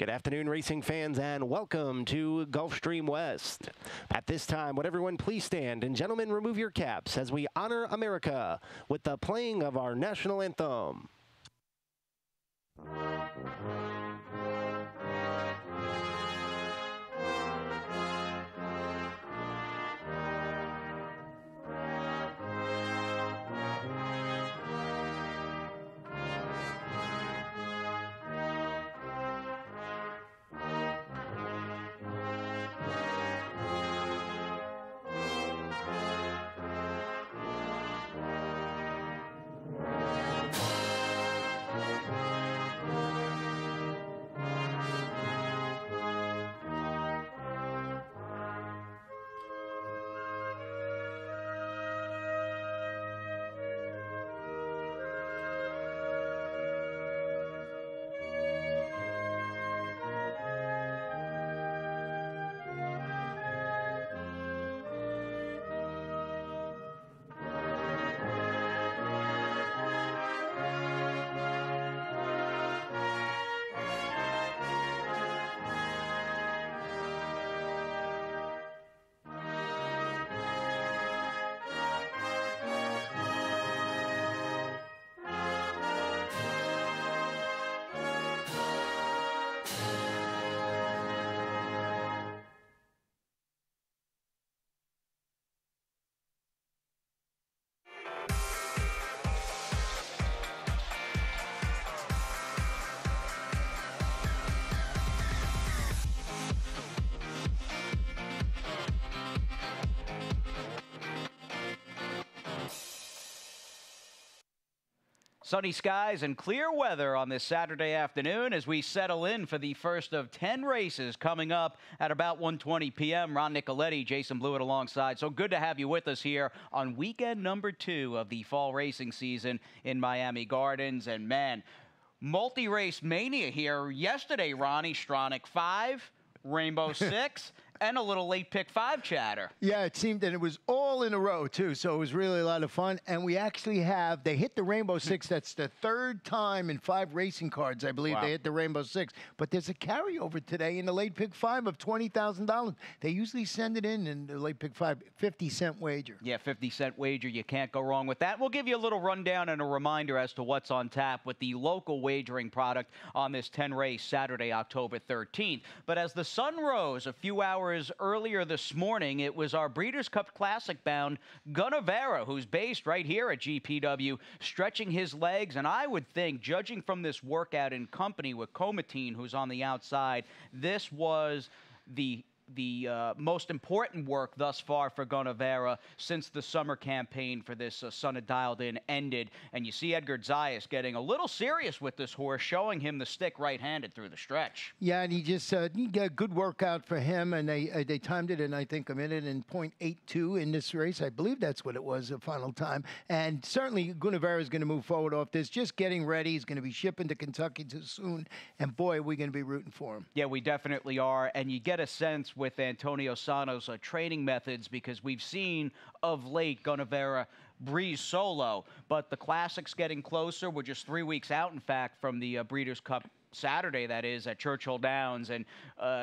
Good afternoon, racing fans, and welcome to Gulfstream West. At this time, would everyone please stand, and gentlemen, remove your caps as we honor America with the playing of our national anthem. Sunny skies and clear weather on this Saturday afternoon as we settle in for the first of 10 races coming up at about 1:20 p.m. Ron Nicoletti, Jason Blewett alongside. So good to have you with us here on weekend number 2 of the fall racing season in Miami Gardens. And man, multi-race mania here yesterday, Ronnie. Stronach 5, Rainbow 6. And a little late pick 5 chatter. Yeah, it seemed that it was all in a row, too, so it was really a lot of fun. And we actually have, they hit the Rainbow 6. That's the third time in 5 racing cards, I believe, they hit the Rainbow 6. But there's a carryover today in the late pick 5 of $20,000. They usually send it in the late pick 5, 50-cent wager. Yeah, 50-cent wager. You can't go wrong with that. We'll give you a little rundown and a reminder as to what's on tap with the local wagering product on this 10-race Saturday, October 13th. But as the sun rose a few hours earlier this morning, it was our Breeders' Cup Classic bound Gunnevera, who's based right here at GPW, stretching his legs. And I would think, judging from this workout in company with Comatine, who's on the outside, this was the most important work thus far for Gunnevera since the summer campaign for this Son of Dialed In ended. And you see Edgar Zayas getting a little serious with this horse, showing him the stick right-handed through the stretch. Yeah, and he just he got a good workout for him, and they timed it in, I think, a minute and .82 in this race. I believe that's what it was, the final time. And certainly Gunnevera is going to move forward off this, just getting ready. He's going to be shipping to Kentucky too soon, and boy, are we going to be rooting for him. Yeah, we definitely are, and you get a sense with Antonio Sano's training methods, because we've seen of late Gunnevera breeze solo, but the Classic's getting closer. We're just 3 weeks out, in fact, from the Breeders' Cup Saturday, that is, at Churchill Downs, and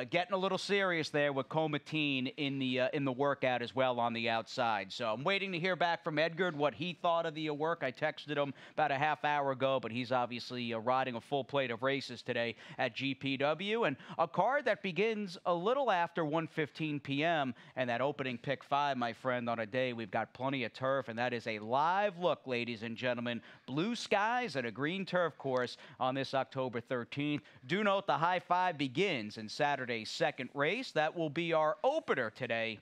getting a little serious there with Comatine in the workout as well on the outside. So I'm waiting to hear back from Edgar what he thought of the work. I texted him about a half hour ago, but he's obviously riding a full plate of races today at GPW, and a card that begins a little after 1:15 p.m. and that opening pick 5, my friend, on a day we've got plenty of turf, and that is a live look, ladies and gentlemen. Blue skies and a green turf course on this October 13th. Do note the high 5 begins in Saturday's second race. That will be our opener today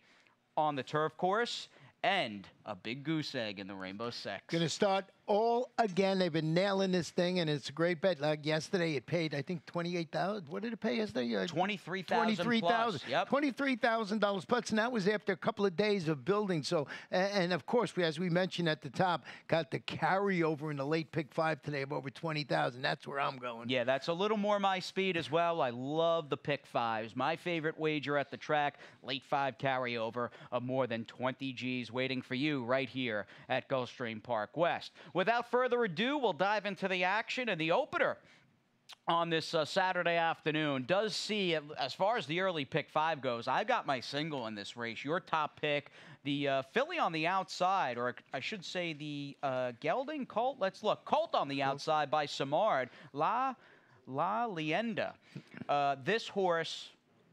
on the turf course, and a big goose egg in the Rainbow 6. Going to start all again. They've been nailing this thing, and it's a great bet. Like yesterday, it paid, I think, $28,000. What did it pay yesterday? $23,000. Yep. $23,000 plus, and that was after a couple of days of building. So, and of course, as we mentioned at the top, got the carryover in the late pick 5 today of over $20,000. That's where I'm going. Yeah, that's a little more my speed as well. I love the pick 5s. My favorite wager at the track, late 5 carryover of more than 20 G's waiting for you right here at Gulfstream Park West. Without further ado, we'll dive into the action and the opener on this Saturday afternoon does see, as far as the early pick 5 goes, I got my single in this race. Your top pick, the filly on the outside, or I should say the gelding colt. Let's look. Colt on the outside by Samard. La Leyenda. This horse,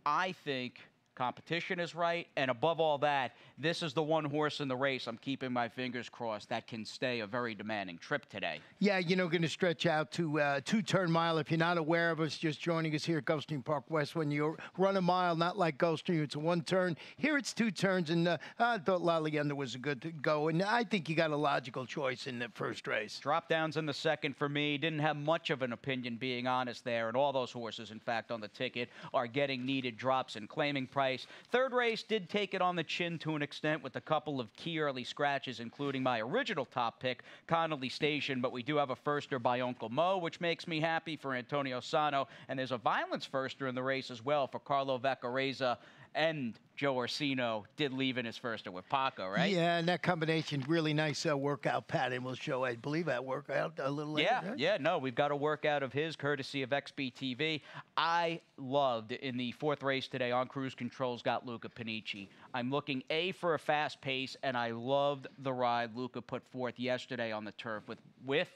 I think, competition is right, and above all that, this is the one horse in the race, I'm keeping my fingers crossed, that can stay a very demanding trip today. Yeah, going to stretch out to two-turn mile. If you're not aware of us, just joining us here at Gulfstream Park West, when you run a mile, not like Gulfstream, it's a one-turn. Here it's 2 turns, and I thought La Leyenda was a good to go, and I think you got a logical choice in the first race. Drop downs in the second for me. Didn't have much of an opinion, being honest there, and all those horses, in fact, on the ticket are getting needed drops in claiming price. Third race did take it on the chin to an extent with a couple of key early scratches, including my original top pick, Connolly Station, but we do have a firster by Uncle Mo, which makes me happy for Antonio Sano, and there's a violence firster in the race as well for Carlo Vaccarezza, and Joe Orsino did leave in his firster with Paco, right? Yeah, and that combination, really nice workout pattern. We'll show, I believe, that workout a little later. Yeah, no, we've got a workout of his, courtesy of XBTV. I loved, in the 4th race today on Cruise Control's got Luca Panici. I'm looking, for a fast pace, and I loved the ride Luca put forth yesterday on the turf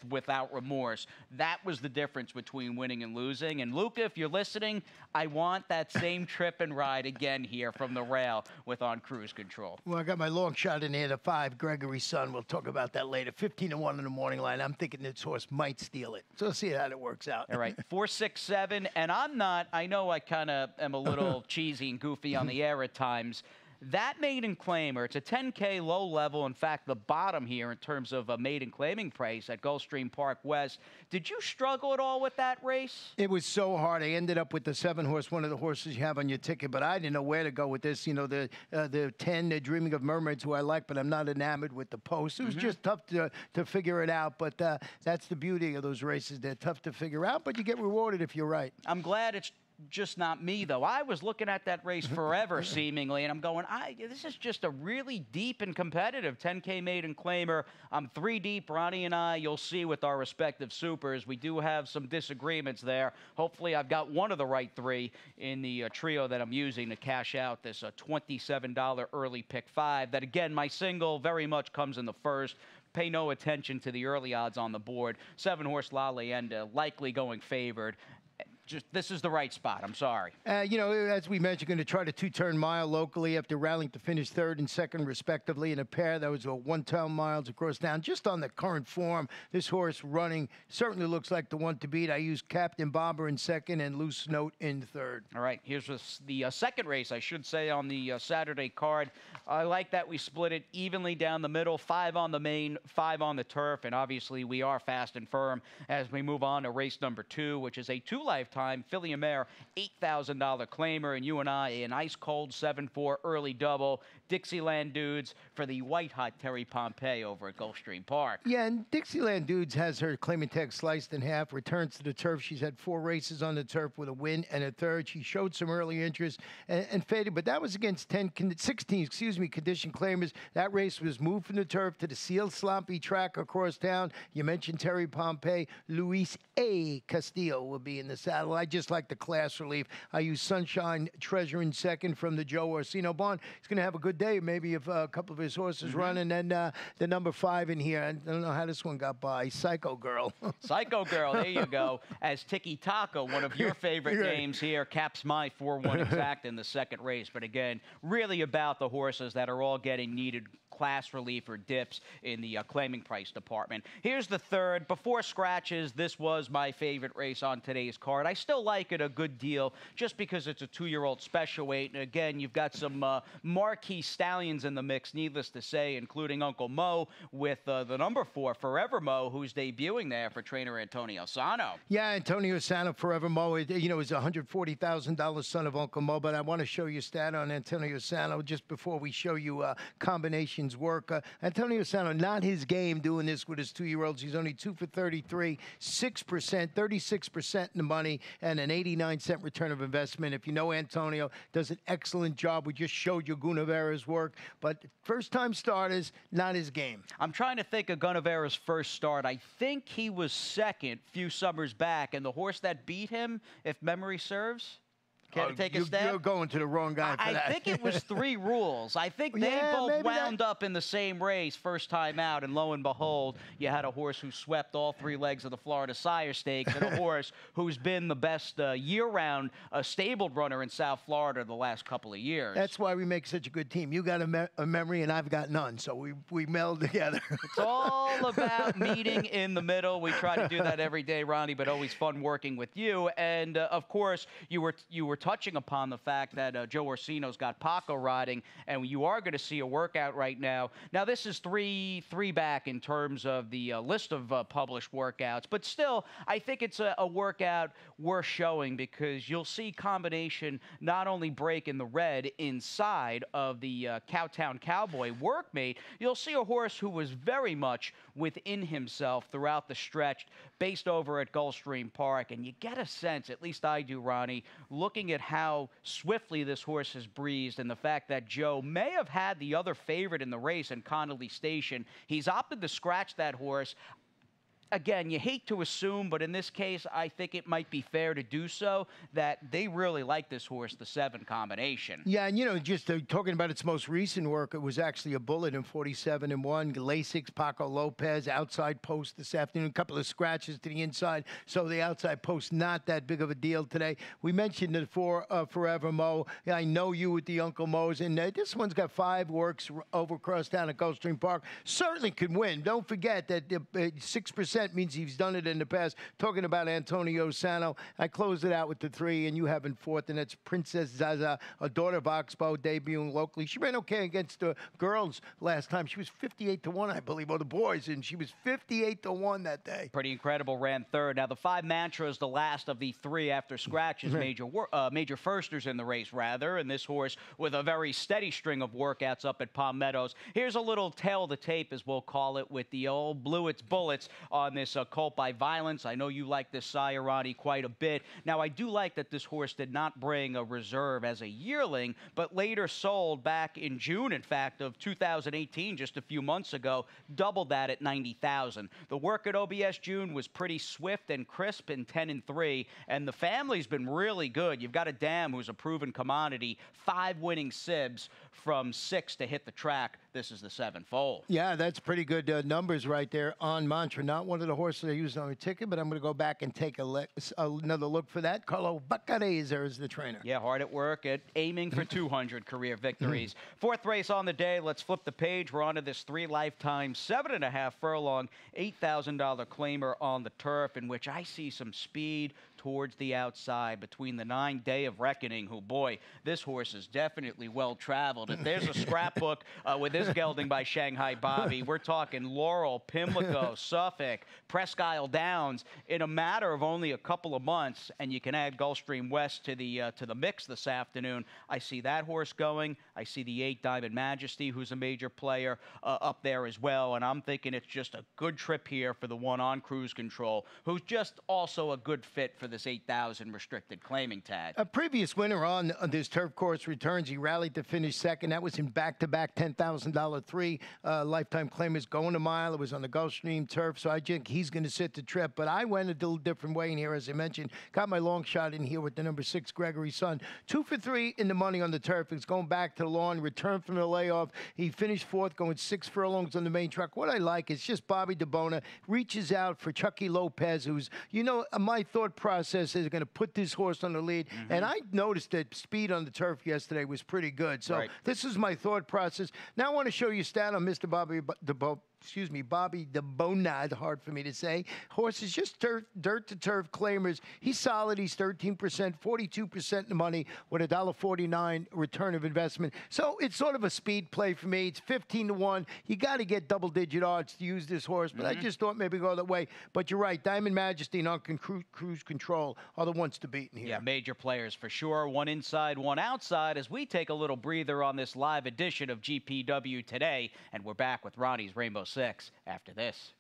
without remorse. That was the difference between winning and losing. And Luca, if you're listening, I want that same trip and ride again here from the rail with On Cruise Control. Well, I got my long shot in here, the 5, Gregory's Son. We'll talk about that later. 15-1 in the morning line. I'm thinking this horse might steal it. So we'll see how it works out. All right, 4, 6, 7, and I know I kind of am a little cheesy and goofy on the air at times. That maiden claimer, it's a 10K low level. In fact, the bottom here in terms of a maiden claiming price at Gulfstream Park West. Did you struggle at all with that race? It was so hard. I ended up with the 7-horse, one of the horses you have on your ticket, but I didn't know where to go with this. The 10, the Dreaming of Mermaids, who I like, but I'm not enamored with the post. It was just tough to figure it out, but that's the beauty of those races. They're tough to figure out, but you get rewarded if you're right. I'm glad it's just not me, though. I was looking at that race forever, seemingly, and I'm going, this is just a really deep and competitive 10K maiden claimer. I'm 3 deep, Ronnie and I. You'll see with our respective supers. We do have some disagreements there. Hopefully, I've got one of the right 3 in the trio that I'm using to cash out this $27 early pick 5. That, again, my single very much comes in the first. Pay no attention to the early odds on the board. 7-horse La Leyenda likely going favored. This is the right spot. I'm sorry. As we mentioned, going to try the 2-turn mile locally after rallying to finish 3rd and 2nd, respectively, in a pair. That was a 1-turn miles across town. Just on the current form, this horse running certainly looks like the one to beat. I used Captain Bomber in 2nd and Loose Note in 3rd. All right, here's the second race, I should say, on the Saturday card. I like that we split it evenly down the middle, 5 on the main, 5 on the turf, and obviously we are fast and firm as we move on to race number 2, which is a 2-lifetime filly and mare $8,000 claimer, and you and I an ice cold 7-4 early double. Dixieland Dudes for the white hot Terry Pompey over at Gulfstream Park. Yeah, and Dixieland Dudes has her claiming tag sliced in half, returns to the turf. She's had 4 races on the turf with a win and a 3rd. She showed some early interest and faded, but that was against 16 condition claimers. That race was moved from the turf to the sealed sloppy track across town. You mentioned Terry Pompey. Luis A. Castillo will be in the saddle. I just like the class relief. I use Sunshine Treasure in 2nd from the Joe Orsino barn. He's going to have a good day, maybe, if a couple of his horses run. And then the number 5 in here. I don't know how this one got by. Psycho Girl. Psycho Girl, there you go. As Tiki Taka, one of your favorite names here, caps my 4-1 exact in the 2nd race. But again, really about the horses that are all getting needed class relief or dips in the claiming price department. Here's the 3rd. Before scratches, this was my favorite race on today's card. I still like it a good deal just because it's a 2-year-old special weight. And again, you've got some marquee stallions in the mix, needless to say, including Uncle Mo with the number 4, Forever Mo, who's debuting there for trainer Antonio Sano. Yeah, Antonio Sano, Forever Mo, is a $140,000 son of Uncle Mo. But I want to show you a stat on Antonio Sano just before we show you combination Jason's work. Antonio Sano, not his game doing this with his 2-year-olds. He's only 2 for 33, 6%, 36% in the money, and an 89-cent return of investment. If you know Antonio, does an excellent job. We just showed you Gunavera's work, but first-time starters, not his game. I'm trying to think of Gunavera's first start. I think he was second a few summers back, and the horse that beat him, if memory serves. Care to take a stab? You're going to the wrong guy for that. I think it was 3 rules. I think they both wound up in the same race first time out, and lo and behold, you had a horse who swept all 3 legs of the Florida Sire Stakes, and a horse who's been the best year-round stabled runner in South Florida the last couple of years. That's why we make such a good team. You got a memory, and I've got none, so we meld together. It's all about meeting in the middle. We try to do that every day, Ronnie, but always fun working with you. And, of course, you were touching upon the fact that Joe Orsino's got Paco riding, and you are going to see a workout right now. Now, this is three back in terms of the list of published workouts, but still, I think it's a workout worth showing because you'll see combination not only break in the red inside of the Cowtown Cowboy workmate, you'll see a horse who was very much within himself throughout the stretch based over at Gulfstream Park, and you get a sense, at least I do, Ronnie, looking at how swiftly this horse has breezed and the fact that Joe may have had the other favorite in the race in Connolly Station. He's opted to scratch that horse. Again, you hate to assume, but in this case, I think it might be fair to do so, that they really like this horse, the 7 combination. Yeah, and, you know, just talking about its most recent work, it was actually a bullet in 47-1. Lasix, Paco Lopez, outside post this afternoon, a couple of scratches to the inside, so the outside post not that big of a deal today. We mentioned it for Forever Mo. Yeah, I know you with the Uncle Mo's, and this one's got 5 works over across town at Gulfstream Park. Certainly could win. Don't forget that 6% means he's done it in the past. Talking about Antonio Sano, I closed it out with the 3, and you have in 4th, and that's Princess Zaza, a daughter of Oxbow, debuting locally. She ran okay against the girls last time. She was 58-1, I believe, or the boys, and she was 58-1 that day. Pretty incredible, ran 3rd. Now, the 5 Mantras, the last of the 3 after scratches, major firsters in the race, rather, and this horse with a very steady string of workouts up at Palm Meadows. Here's a little tail of the tape, as we'll call it, with the old Blewitts Bullets on this colt by Violence. I know you like this sire, Ronnie, quite a bit. Now, I do like that this horse did not bring a reserve as a yearling, but later sold back in June, in fact, of 2018, just a few months ago, doubled that at $90,000. The work at OBS June was pretty swift and crisp in 10-3, and the family's been really good. You've got a dam who's a proven commodity, 5 winning sibs from 6 to hit the track. This is the 7-foal. Yeah, that's pretty good numbers right there on Mantra. Not one of the horses I used on the ticket, but I'm going to go back and take another look for that. Carlo Baccareza is the trainer. Yeah, hard at work at aiming for 200 career victories. 4th race on the day. Let's flip the page. We're on to this 3 lifetime, 7.5 furlong, $8,000 claimer on the turf, in which I see some speed towards the outside between the 9 Day of Reckoning, who, boy, this horse is definitely well-traveled. If there's a scrapbook with this gelding by Shanghai Bobby, we're talking Laurel, Pimlico, Suffolk, Presque Isle Downs in a matter of only a couple of months, and you can add Gulfstream West to the mix this afternoon. I see that horse going. I see the 8 Diamond Majesty, who's a major player, up there as well, and I'm thinking it's just a good trip here for the one on Cruise Control, who's just also a good fit for this 8,000 restricted claiming tag. A previous winner on this turf course returns. He rallied to finish 2nd. That was in back-to-back $10,000 3 lifetime claimers going a mile. It was on the Gulfstream turf, so I think he's going to sit the trip. But I went a little different way in here, as I mentioned. Got my long shot in here with the number 6, Gregory Sun. 2 for 3 in the money on the turf. He's going back to the lawn, returned from the layoff. He finished 4th, going 6 furlongs on the main track. What I like is just Bobby DeBona reaches out for Chucky Lopez, who's, you know, my thought process is going to put this horse on the lead. And I noticed that speed on the turf yesterday was pretty good. So this is my thought process. Now I want to show you a stat on Mr. Bobby Bobby the Bonad, hard for me to say. Horse is just dirt to turf claimers. He's solid. He's 13%, 42% in the money with a $1.49 return of investment. So it's sort of a speed play for me. It's 15-1. You got to get double-digit odds to use this horse, but I just thought maybe go that way. But you're right. Diamond Majesty and Cruise Control are the ones to beat in here. Yeah, major players for sure. One inside, one outside as we take a little breather on this live edition of GPW today. And we're back with Ronnie's Rainbow Six after this.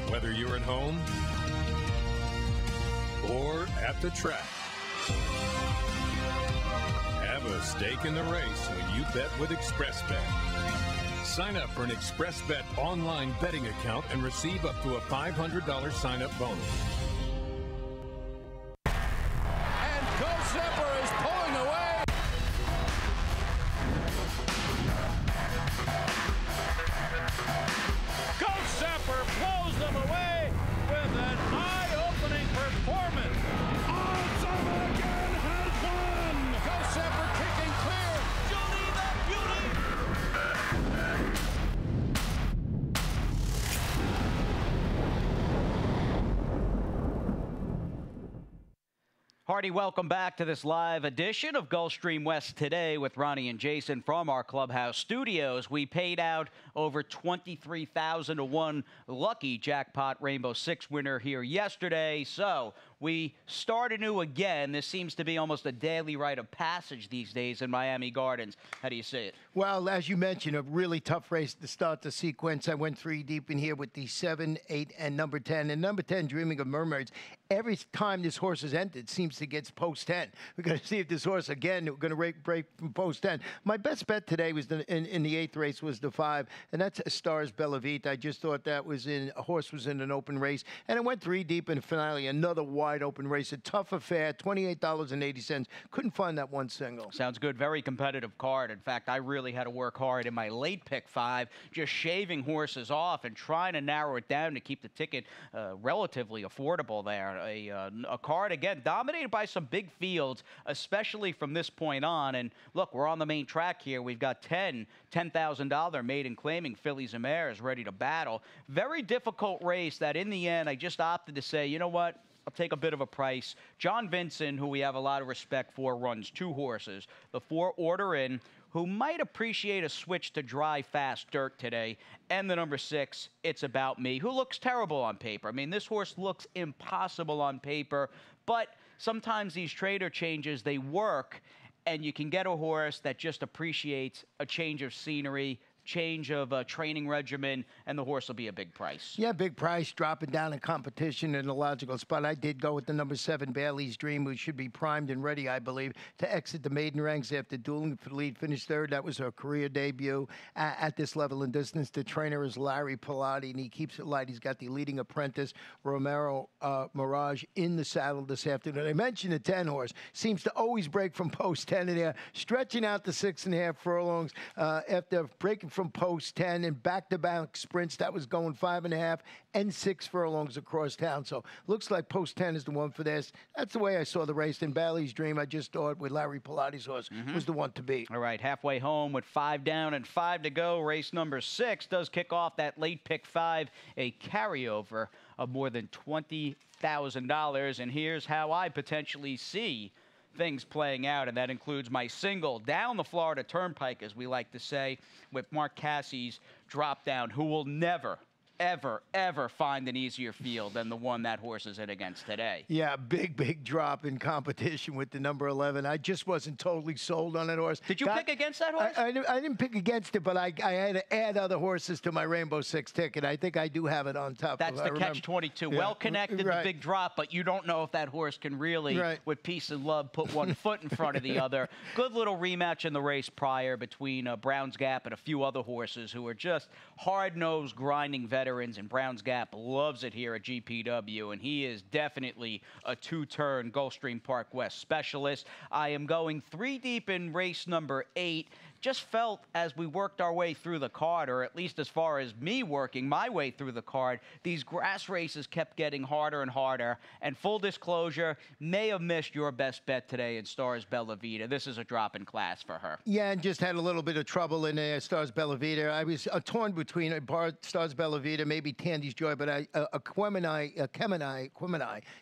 Whether you're at home or at the track, have a stake in the race when you bet with ExpressBet. Sign up for an ExpressBet online betting account and receive up to a $500 sign-up bonus. And Gulfstream is pulling away. Gulfstream blows them away with an eye-opening performance. Awesome again has won. Gulfstream kicking clear. Judy the Beauty. Hardy, welcome back to this live edition of Gulfstream West Today with Ronnie and Jason from our clubhouse studios. We paid out over $23,000 to one lucky jackpot Rainbow Six winner here yesterday. So we start anew again. This seems to be almost a daily rite of passage these days in Miami Gardens. How do you see it? Well, as you mentioned, a really tough race to start the sequence. I went 3 deep in here with the 7, 8, and number 10. And number 10, Dreaming of Mermaids. Every time this horse has entered, seems to get post 10. We're going to see if this horse, again, we're going to break from post 10. My best bet today was in the 8th race was the 5, and that's Stars Bella Vita. I just thought that was a horse was in an open race. And I went 3 deep in the finale, another wide open race, a tough affair, $28.80. Couldn't find that one single. Sounds good. Very competitive card. In fact, I really had to work hard in my late pick 5, just shaving horses off and trying to narrow it down to keep the ticket relatively affordable there. A card, again, dominated by some big fields, especially from this point on. And look, we're on the main track here. We've got $10,000 maiden claiming fillies and mares ready to battle. Very difficult race that in the end, I just opted to say, you know what? I'll take a bit of a price. John Vincent, who we have a lot of respect for, runs 2 horses. The 4 Order In, who might appreciate a switch to dry, fast dirt today. And the number 6, It's About Me, who looks terrible on paper. I mean, this horse looks impossible on paper, but sometimes these trader changes, they work, and you can get a horse that just appreciates a change of scenery, change of a training regimen, and the horse will be a big price. Yeah, big price, dropping down in competition in a logical spot. I did go with the number 7, Bailey's Dream, who should be primed and ready, I believe, to exit the maiden ranks after dueling for the lead. Finished 3rd. That was her career debut at this level and distance. The trainer is Larry Pilati, and he keeps it light. He's got the leading apprentice, Romero Mirage, in the saddle this afternoon. I mentioned the 10 horse. Seems to always break from post 10 in there, stretching out to 6.5 furlongs after breaking from post 10 and back-to-back sprints. That was going 5.5 and 6 furlongs across town. So looks like post 10 is the one for this. That's the way I saw the race. In Bailey's Dream, I just thought with Larry Pilati's horse was the one to beat. All right, halfway home with 5 down and 5 to go. Race number 6 does kick off that late pick 5, a carryover of more than $20,000. And here's how I potentially see things playing out, and that includes my single down the Florida Turnpike, as we like to say, with Mark Cassie's drop down, who will never, ever, ever find an easier field than the one that horse is in against today. Yeah, big drop in competition with the number 11. I just wasn't totally sold on that horse. Did you pick against that horse? I didn't pick against it, but I had to add other horses to my Rainbow Six ticket. I think I do have it on top. That's the catch-22. Yeah. Well connected, Right. the big drop, but you don't know if that horse can really, with peace and love, put one foot in front of the other. Good little rematch in the race prior between Brown's Gap and a few other horses who are just hard-nosed, grinding veterans, and Brown's Gap loves it here at GPW, and he is definitely a 2-turn Gulfstream Park West specialist. I am going 3 deep in race number 8. just felt as we worked our way through the card, or at least as far as me working my way through the card, these grass races kept getting harder and harder. And full disclosure, may have missed your best bet today in Stars Bella Vita. This is a drop in class for her. Yeah, and just had a little bit of trouble in Stars Bella Vita. I was torn between Stars Bella Vita, maybe Tandy's Joy, but Quemini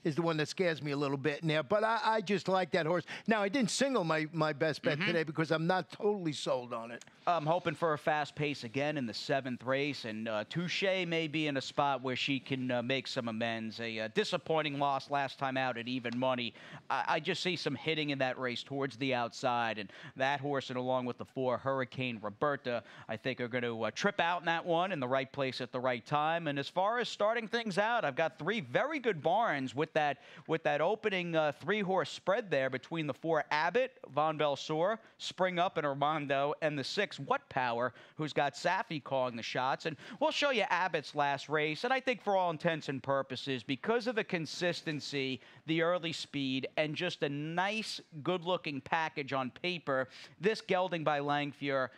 is the one that scares me a little bit in there. But I just like that horse. Now, I didn't single my best bet today because I'm not totally sold on it. I'm hoping for a fast pace again in the 7th race, and Touche may be in a spot where she can make some amends. A disappointing loss last time out at even money. I just see some hitting in that race towards the outside, and that horse, and along with the 4 Hurricane Roberta, I think are going to trip out in that one in the right place at the right time. And as far as starting things out, I've got 3 very good barns with that opening 3-horse spread there between the 4 Abbott, Von Belsor, Spring Up, and Armando, and the 6 What Power, who's got Safi calling the shots. And we'll show you Abbott's last race, and I think for all intents and purposes, because of the consistency, the early speed, and just a nice, good-looking package on paper, this gelding by Langfuhr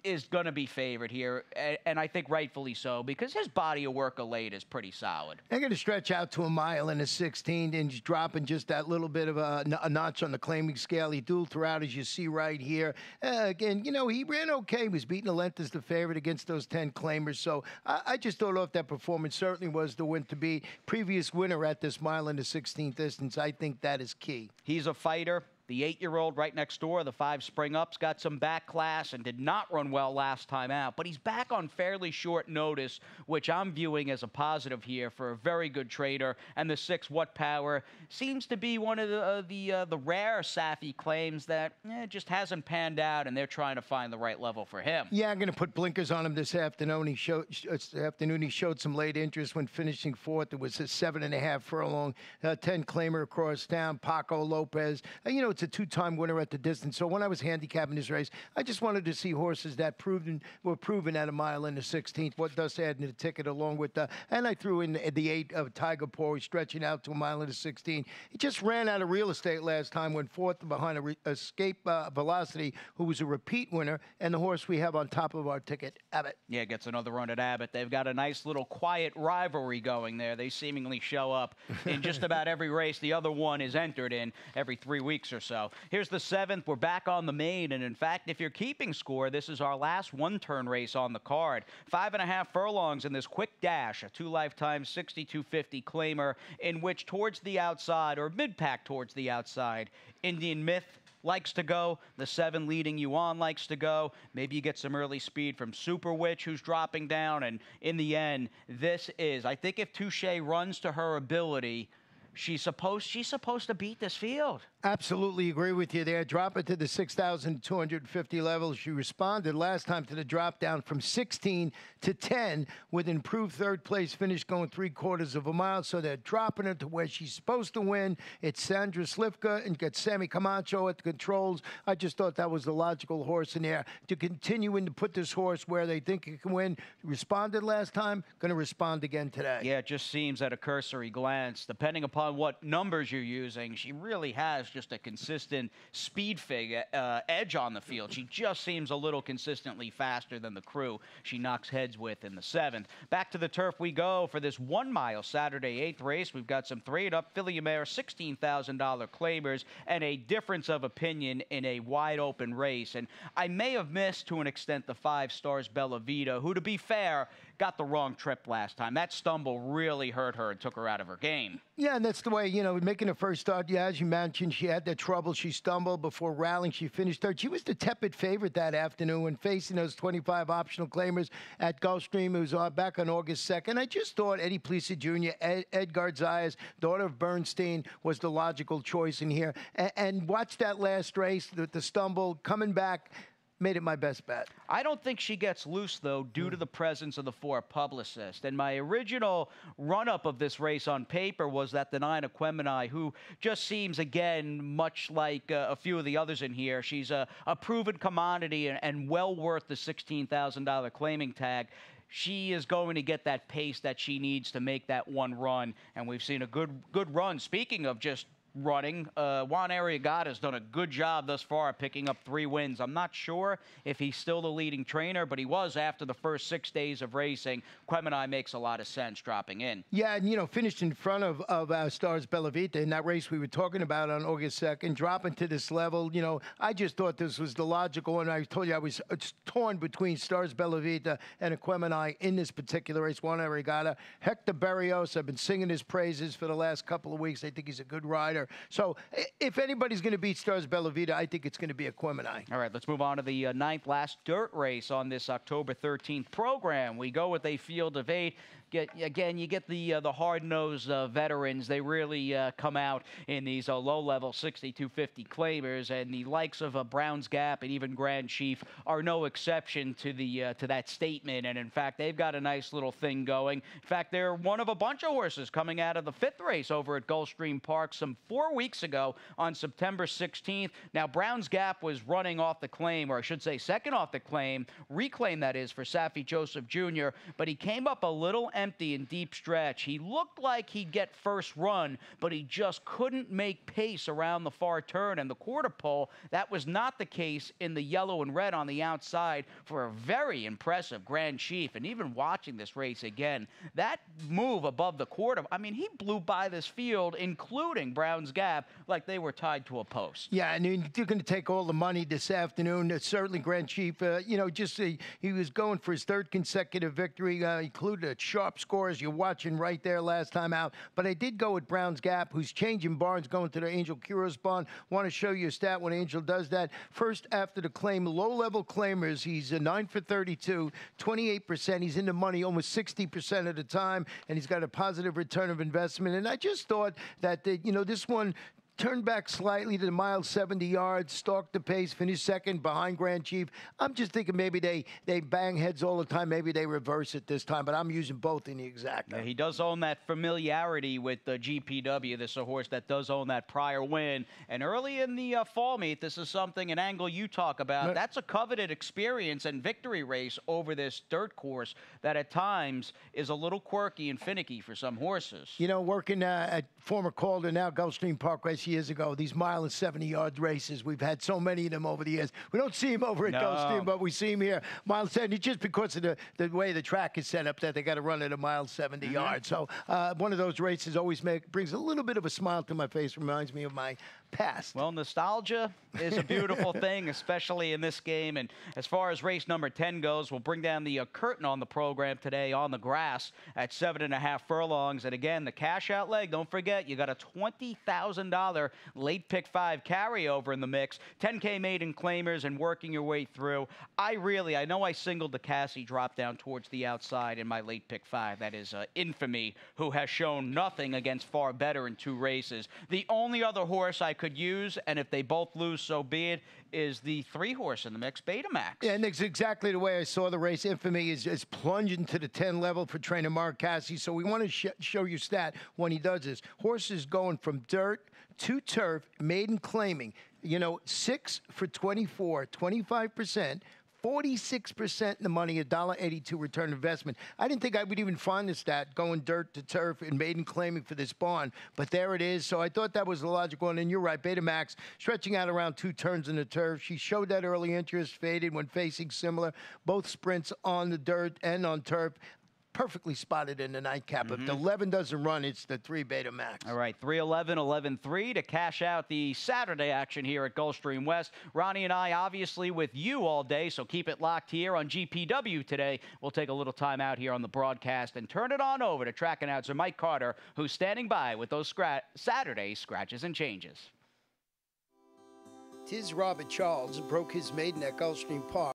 is going to be favored here, and I think rightfully so, because his body of work of late is pretty solid. They're going to stretch out to a mile in a 16 and just dropping just that little bit of a notch on the claiming scale. He dueled throughout, as you see right here. Again, you know, he ran okay. He was beating a length as the favorite against those 10 claimers. So I just thought off that performance certainly was the win to be. Previous winner at this mile in the 16th distance. I think that is key. He's a fighter. The 8-year-old right next door, the 5 Spring Ups, got some back class and did not run well last time out. But he's back on fairly short notice, which I'm viewing as a positive here for a very good trader. And the 6 What Power seems to be one of the rare Safi claims that just hasn't panned out, and they're trying to find the right level for him. Yeah, I'm going to put blinkers on him this afternoon. He showed some late interest when finishing 4th. It was a 7.5 furlong, 10 claimer across town. Paco Lopez. You know, it's a 2-time winner at the distance. So when I was handicapping this race, I just wanted to see horses that were proven at a mile in the 16th. What does add in the ticket along with and I threw in the 8 of Tiger Paw, stretching out to a mile in the 16. He just ran out of real estate last time, went 4th behind Escape Velocity, who was a repeat winner, and the horse we have on top of our ticket, Abbott. Yeah, gets another run at Abbott. They've got a nice little quiet rivalry going there. They seemingly show up in just about every race the other one is entered in every 3 weeks or so. Here's the 7th. We're back on the main, and in fact, if you're keeping score, this is our last one-turn race on the card. 5.5 furlongs in this quick dash, a 2 lifetime 6250 claimer, in which towards the outside, or mid-pack towards the outside, Indian Myth likes to go. The 7 leading you on likes to go. Maybe you get some early speed from Super Witch, who's dropping down, and in the end, this is, I think if Touche runs to her ability, she's supposed to beat this field. Absolutely agree with you there. Drop it to the 6,250 level. She responded last time to the drop down from 16 to 10 with improved 3rd place finish going 3/4 of a mile. So they're dropping her to where she's supposed to win. It's Sandra Slivka and got Sammy Camacho at the controls. I just thought that was the logical horse in there to continue to put this horse where they think it can win. Responded last time, going to respond again today. Yeah, it just seems at a cursory glance, depending upon what numbers you're using, she really has just a consistent speed edge on the field. She just seems a little consistently faster than the crew she knocks heads with in the 7th. Back to the turf we go for this 1 mile Saturday 8th race. We've got some 3-and-up Filly Mare $16,000 claimers and a difference of opinion in a wide open race. And I may have missed to an extent the 5 Stars Bella Vita, who, to be fair, got the wrong trip last time. That stumble really hurt her and took her out of her game. Yeah, and that's the way, you know, making her first start. Yeah, as you mentioned, she had that trouble. She stumbled before rallying. She finished 3rd. She was the tepid favorite that afternoon when facing those 25 optional claimers at Gulfstream. It was back on August 2nd. I just thought Eddie Plisa Jr., Edgar Zayas, daughter of Bernstein, was the logical choice in here. And watch that last race, the stumble, coming back. Made it my best bet. I don't think she gets loose, though, due to the presence of the 4 Publicist. And my original run-up of this race on paper was that the 9 Aquemini, who just seems, again, much like a few of the others in here. She's a proven commodity and well worth the $16,000 claiming tag. She is going to get that pace that she needs to make that one run. And we've seen a good run. Speaking of just running. Juan Arriagada has done a good job thus far picking up 3 wins. I'm not sure if he's still the leading trainer, but he was after the first 6 days of racing. Quemenai makes a lot of sense dropping in. Yeah, and, you know, finished in front of Stars Bellavita in that race we were talking about on August 2nd, dropping to this level. You know, I just thought this was the logical one. I told you I was torn between Stars Bellavita and Quemenai in this particular race. Juan Arriagada. Hector Berrios, I've been singing his praises for the last couple of weeks. I think he's a good rider. So if anybody's going to beat Stars Bellavita, I think it's going to be a Quemenai. All right, let's move on to the 9th last dirt race on this October 13th program. We go with a field of 8. Again, you get the hard-nosed veterans. They really come out in these low-level 6250 claimers, and the likes of Browns Gap and even Grand Chief are no exception to that statement. And in fact, they've got a nice little thing going. In fact, they're one of a bunch of horses coming out of the 5th race over at Gulfstream Park some 4 weeks ago on September 16th. Now, Browns Gap was running off the claim, or I should say second off the claim, reclaim that is, for Safi Joseph Jr., but he came up a little empty in deep stretch. He looked like he'd get first run, but he just couldn't make pace around the far turn and the quarter pole. That was not the case in the yellow and red on the outside for a very impressive Grand Chief. And even watching this race again, that move above the quarter, I mean, he blew by this field, including Browns Gap, like they were tied to a post. Yeah, and you're going to take all the money this afternoon. Certainly, Grand Chief, you know, just he was going for his 3rd consecutive victory, included a sharp score as you're watching right there last time out. But I did go with Browns Gap, who's changing barns, going to the Angel Quiros barn. Want to show you a stat when Angel does that. First, after the claim, low-level claimers, he's 9 for 32, 28%. He's in the money almost 60% of the time, and he's got a positive return of investment. And I just thought that, you know, this one turned back slightly to the mile 70 yards, stalked the pace, finished second behind Grand Chief. I'm just thinking maybe they bang heads all the time. Maybe they reverse it this time, but I'm using both in the exacta. Yeah, he does own that familiarity with the GPW. This is a horse that does own that prior win. And early in the fall meet, this is something, an angle you talk about. That's a coveted experience and victory race over this dirt course that at times is a little quirky and finicky for some horses. You know, working at former Calder, now Gulfstream Park race years ago, these mile and 70-yard races, we've had so many of them over the years. We don't see them over at Gulfstream, but we see them here. Mile 70, just because of the way the track is set up, that they got to run at a mile 70 yards. So one of those races always brings a little bit of a smile to my face, reminds me of my past. Well, nostalgia is a beautiful thing, especially in this game. And as far as race number 10 goes, we'll bring down the curtain on the program today on the grass at 7.5 furlongs. And again, the cash out leg, don't forget, you got a $20,000 late pick 5 carryover in the mix. 10K maiden claimers and working your way through. I know I singled the Cassie drop down towards the outside in my late pick 5. That is Infamy, who has shown nothing against far better in 2 races. The only other horse I could use, and if they both lose, so be it, is the 3 horse in the mix, Betamax. Yeah, and that's exactly the way I saw the race. Infamy is plunging to the 10 level for trainer Mark Cassie. So we want to show you stat when he does this. Horses going from dirt to turf, maiden claiming, you know, 6 for 24, 25%, 46% in the money, $1.82 return investment. I didn't think I would even find the stat going dirt to turf and maiden claiming for this barn, but there it is. So I thought that was the logical one, and you're right, Betamax stretching out around 2 turns in the turf. She showed that early interest, faded when facing similar, both sprints on the dirt and on turf. Perfectly spotted in the nightcap. If the 11 doesn't run, it's the 3 Betamax. All right, 3-11, 11-3 to cash out the Saturday action here at Gulfstream West. Ronnie and I obviously with you all day, so keep it locked here on GPW today. We'll take a little time out here on the broadcast and turn it on over to track announcer Mike Carter, who's standing by with those Saturday scratches and changes. Tis Robert Charles broke his maiden at Gulfstream Park.